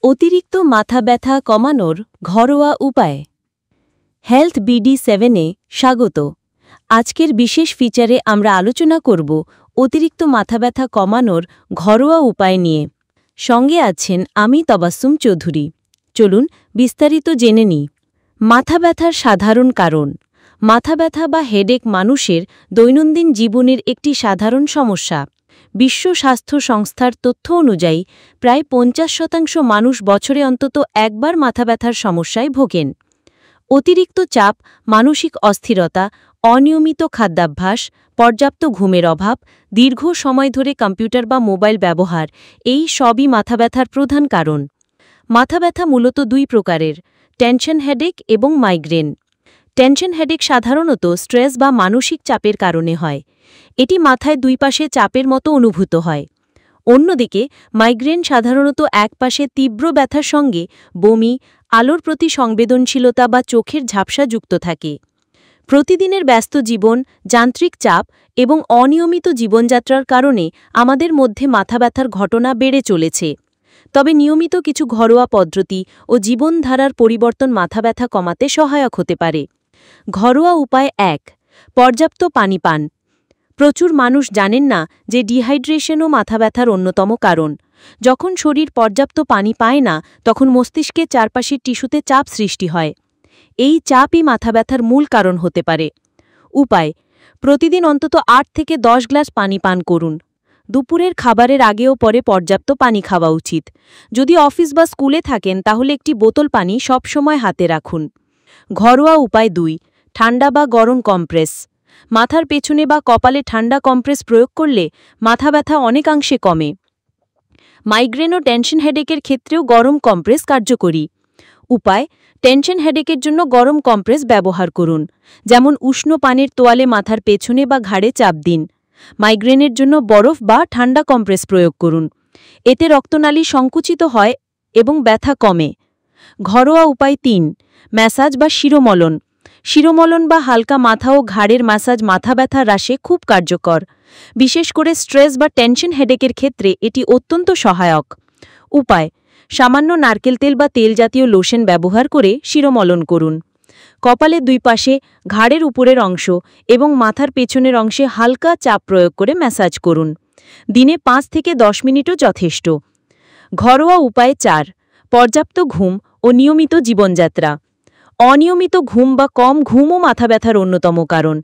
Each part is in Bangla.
অতিরিক্ত মাথা ব্যথা কমানোর ঘরোয়া উপায়। হেলথ BD7-এ স্বাগত। আজকের বিশেষ ফিচারে আমরা আলোচনা করব অতিরিক্ত মাথা ব্যথা কমানোর ঘরোয়া উপায় নিয়ে। সঙ্গে আছেন আমি তবাসসুম চৌধুরী। চলুন বিস্তারিত জেনে নিই। মাথা ব্যথার সাধারণ কারণ। মাথা ব্যথা বা হেডেক মানুষের দৈনন্দিন জীবনের একটি সাধারণ সমস্যা। বিশ্ব স্বাস্থ্য সংস্থার তথ্য অনুযায়ী প্রায় 50% মানুষ বছরে অন্তত একবার মাথা ব্যথার সমস্যায় ভোগেন। অতিরিক্ত চাপ, মানসিক অস্থিরতা, অনিয়মিত খাদ্যাভ্যাস, পর্যাপ্ত ঘুমের অভাব, দীর্ঘ সময় ধরে কম্পিউটার বা মোবাইল ব্যবহার এই সবই মাথা ব্যথার প্রধান কারণ। মাথা ব্যথা মূলত দুই প্রকারের: টেনশন হেডেক এবং মাইগ্রেন। টেনশন হেডেক সাধারণত স্ট্রেস বা মানসিক চাপের কারণে হয়। এটি মাথায় দুই পাশে চাপের মতো অনুভূত হয়। অন্যদিকে মাইগ্রেন সাধারণত এক পাশে তীব্র ব্যথার সঙ্গে বমি, আলোর প্রতি সংবেদনশীলতা বা চোখের ঝাপসা যুক্ত থাকে। প্রতিদিনের ব্যস্ত জীবন, যান্ত্রিক চাপ এবং অনিয়মিত জীবনযাত্রার কারণে আমাদের মধ্যে মাথা ব্যথার ঘটনা বেড়ে চলেছে। তবে নিয়মিত কিছু ঘরোয়া পদ্ধতি ও জীবনধারার পরিবর্তন মাথা ব্যথা কমাতে সহায়ক হতে পারে। ঘরোয়া উপায় ১. পর্যাপ্ত পানি পান। প্রচুর মানুষ জানেন না যে ডিহাইড্রেশনও মাথা ব্যথার অন্যতম কারণ। যখন শরীর পর্যাপ্ত পানি পায় না, তখন মস্তিষ্কের চারপাশের টিস্যুতে চাপ সৃষ্টি হয়। এই চাপই মাথা ব্যথার মূল কারণ হতে পারে। উপায়: প্রতিদিন অন্তত ৮ থেকে ১০ গ্লাস পানি পান করুন। দুপুরের খাবারের আগে ও পরে পর্যাপ্ত পানি খাওয়া উচিত। যদি অফিস বা স্কুলে থাকেন তাহলে একটি বোতল পানি সবসময় হাতে রাখুন। ঘরোয়া উপায় ২. ঠান্ডা বা গরম কম্প্রেস। মাথার পেছনে বা কপালে ঠান্ডা কম্প্রেস প্রয়োগ করলে মাথা ব্যথা অনেকাংশে কমে। মাইগ্রেন ও টেনশন হেডেকের ক্ষেত্রেও গরম কম্প্রেস কার্যকরী। উপায়: টেনশন হেডেকের জন্য গরম কম্প্রেস ব্যবহার করুন, যেমন উষ্ণ পানির তোয়ালে মাথার পেছনে বা ঘাড়ে চাপ দিন। মাইগ্রেনের জন্য বরফ বা ঠান্ডা কম্প্রেস প্রয়োগ করুন। এতে রক্তনালী সংকুচিত হয় এবং ব্যথা কমে। ঘরোয়া উপায় ৩. ম্যাসাজ বা শিরোমলন। শিরোমলন বা হালকা মাথা ও ঘাড়ের ম্যাসাজ মাথা ব্যথা হ্রাসে খুব কার্যকর। বিশেষ করে স্ট্রেস বা টেনশন হেডেকের ক্ষেত্রে এটি অত্যন্ত সহায়ক। উপায়: সামান্য নারকেল তেল বা তেল জাতীয় লোশন ব্যবহার করে শিরোমলন করুন। কপালের দুই পাশে, ঘাড়ের উপরের অংশ এবং মাথার পেছনের অংশে হালকা চাপ প্রয়োগ করে ম্যাসাজ করুন। দিনে ৫ থেকে ১০ মিনিটও যথেষ্ট। ঘরোয়া উপায় ৪. পর্যাপ্ত ঘুম ও নিয়মিত জীবনযাত্রা। অনিয়মিত ঘুম বা কম ঘুমও মাথা ব্যথার অন্যতম কারণ।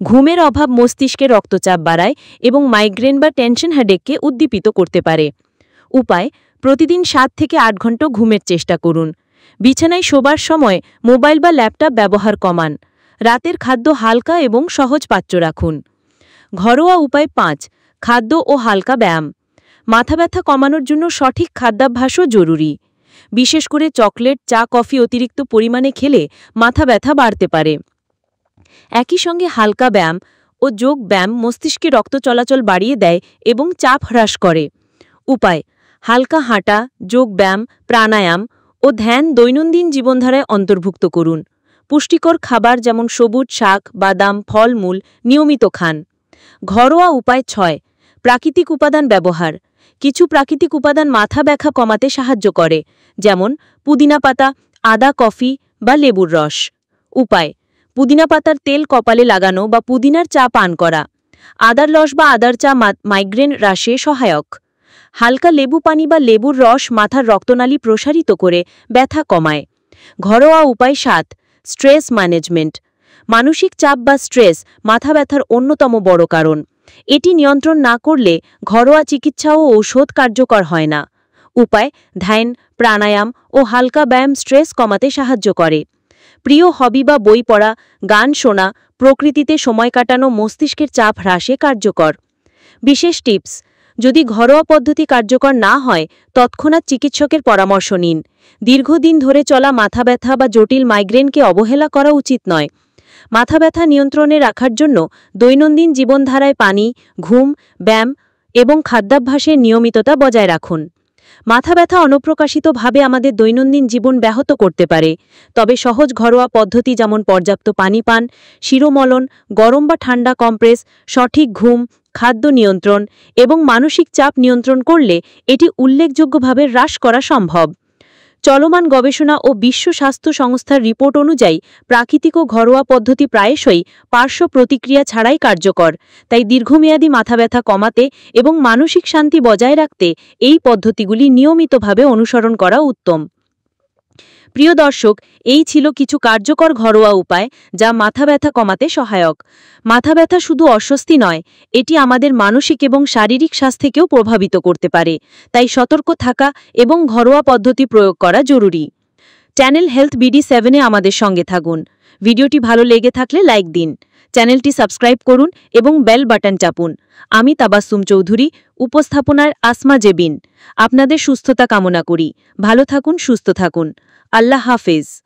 ঘুমের অভাব মস্তিষ্কে রক্তচাপ বাড়ায় এবং মাইগ্রেন বা টেনশন হেডেককে উদ্দীপিত করতে পারে। উপায়: প্রতিদিন ৭ থেকে ৮ ঘন্টা ঘুমের চেষ্টা করুন। বিছানায় শোবার সময় মোবাইল বা ল্যাপটপ ব্যবহার কমান। রাতের খাদ্য হালকা এবং সহজপাচ্য রাখুন। ঘরোয়া উপায় ৫. খাদ্য ও হালকা ব্যায়াম। মাথা ব্যথা কমানোর জন্য সঠিক খাদ্যাভ্যাসও জরুরি। বিশেষ করে চকলেট, চা, কফি অতিরিক্ত পরিমাণে খেলে মাথা ব্যথা বাড়তে পারে। একই সঙ্গে হালকা ব্যায়াম ও যোগ ব্যায়াম মস্তিষ্কে রক্ত চলাচল বাড়িয়ে দেয় এবং চাপ হ্রাস করে। উপায়: হালকা হাঁটা, যোগ ব্যায়াম, প্রাণায়াম ও ধ্যান দৈনন্দিন জীবনধারায় অন্তর্ভুক্ত করুন। পুষ্টিকর খাবার যেমন সবুজ শাক, বাদাম, ফলমূল নিয়মিত খান। ঘরোয়া উপায় ৬. প্রাকৃতিক উপাদান ব্যবহার। কিছু প্রাকৃতিক উপাদান মাথা ব্যথা কমাতে সাহায্য করে, যেমন পুদিনা পাতা, আদা, কফি বা লেবুর রস। উপায়: পুদিনা পাতার তেল কপালে লাগানো বা পুদিনার চা পান করা। আদার রস বা আদার চা মাইগ্রেন হ্রাসে সহায়ক। হালকা লেবু পানি বা লেবুর রস মাথার রক্তনালী প্রসারিত করে ব্যথা কমায়। ঘরোয়া উপায় ৭. Stress management. মানসিক চাপ বা স্ট্রেস মাথা ব্যথার অন্যতম বড় কারণ। এটি নিয়ন্ত্রণ না করলে ঘরোয়া চিকিৎসা ও ঔষধ কার্যকর হয় না। উপায়: ধ্যান, প্রাণায়াম ও হালকা ব্যায়াম স্ট্রেস কমাতে সাহায্য করে। প্রিয় হবি বা বই পড়া, গান শোনা, প্রকৃতিতে সময় কাটানো মস্তিষ্কের চাপ হ্রাসে কার্যকর। বিশেষ টিপস: যদি ঘরোয়া পদ্ধতি কার্যকর না হয় তৎক্ষণাৎ চিকিৎসকের পরামর্শ নিন। দীর্ঘদিন ধরে চলা মাথা ব্যথা বা জটিল মাইগ্রেনকে অবহেলা করা উচিত নয়। মাথা ব্যথা নিয়ন্ত্রণে রাখার জন্য দৈনন্দিন জীবনধারায় পানি, ঘুম, ব্যায়াম এবং খাদ্যাভ্যাসের নিয়মিততা বজায় রাখুন। মাথা ব্যথা অনপ্রকাশিতভাবে আমাদের দৈনন্দিন জীবন ব্যাহত করতে পারে, তবে সহজ ঘরোয়া পদ্ধতি যেমন পর্যাপ্ত পানি পান, শিরোমলন, গরম বা ঠান্ডা কম্প্রেস, সঠিক ঘুম, খাদ্য নিয়ন্ত্রণ এবং মানসিক চাপ নিয়ন্ত্রণ করলে এটি উল্লেখযোগ্যভাবে হ্রাস করা সম্ভব। চলমান গবেষণা ও বিশ্ব স্বাস্থ্য সংস্থার রিপোর্ট অনুযায়ী প্রাকৃতিক ও ঘরোয়া পদ্ধতি প্রায়শই পার্শ্ব প্রতিক্রিয়া ছাড়াই কার্যকর। তাই দীর্ঘমেয়াদী মাথা ব্যথা কমাতে এবং মানসিক শান্তি বজায় রাখতে এই পদ্ধতিগুলি নিয়মিতভাবে অনুসরণ করা উত্তম। প্রিয় দর্শক, এই ছিল কিছু কার্যকর ঘরোয়া উপায় যা মাথা ব্যথা কমাতে সহায়ক। মাথা ব্যথা শুধু অস্বস্তি নয়, এটি আমাদের মানসিক এবং শারীরিক স্বাস্থ্যকেও প্রভাবিত করতে পারে। তাই সতর্ক থাকা এবং ঘরোয়া পদ্ধতি প্রয়োগ করা জরুরি। চ্যানেল হেলথ বিডি 7-এ আমাদের সঙ্গে থাকুন। ভিডিওটি ভালো লেগে থাকলে লাইক দিন, চ্যানেলটি সাবস্ক্রাইব করুন এবং বেল বাটন চাপুন। আমি তাবাসসুম চৌধুরী, উপস্থাপনার আসমা জেবিন। আপনাদের সুস্থতা কামনা করি। ভালো থাকুন, সুস্থ থাকুন। আল্লাহ হাফেজ।